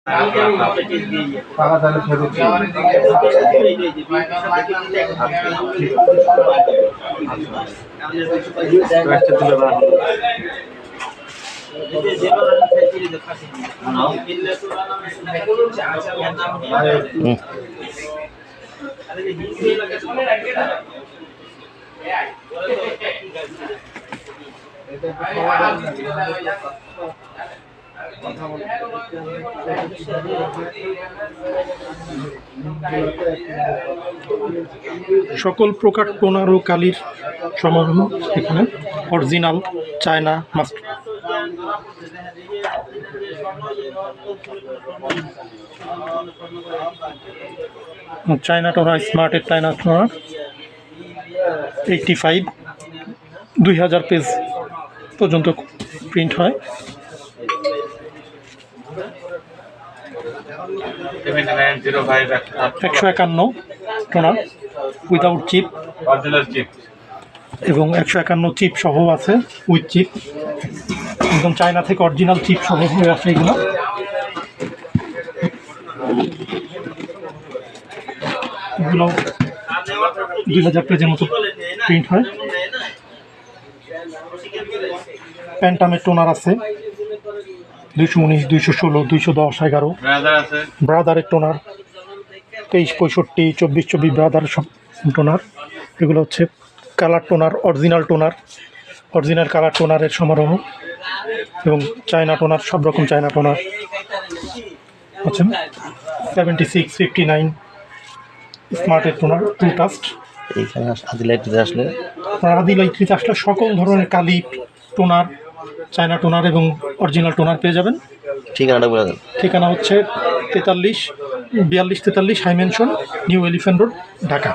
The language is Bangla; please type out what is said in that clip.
টাকা তাহলে ফেরত সকল প্রকার টোনার ও কালির সমারোহ এখানে original China master. China toner স্মার্টের চায়না টোনার 85 2000 পেজ পর্যন্ত প্রিন্ট হয়। 151 টোনার উইদাউট চিপ এবং 151 চিপ সহ আছে উইথ চিপ, একদম চায়না থেকে অরিজিনাল চিপ সহ হয়ে আছে এগুলো। এগুলো 2000 পেজের মতো প্রিন্ট হয়। প্যান্টামের টোনার আছে 219, 216, 210, 11। ব্রাদারের টোনার 23, 65, 24, 24 ব্রাদার সব টোনার। এগুলো হচ্ছে কালার টোনার, অরিজিনাল কালার টোনারের সমারোহ এবং চায়না টোনার, সব রকম চায়না টোনার আচ্ছা। 76, 59 স্মার্টের টোনার 2 টাস্ট। এইখানে আদিলাইট্রিতে আসলে সকল ধরনের কালি টোনার, চায়না টোনার এবং অরিজিনাল টোনার পেয়ে যাবেন। ঠিকানাটা বলে দেন। ঠিকানা হচ্ছে 42 43 high mansion, new elephant road, Dhaka.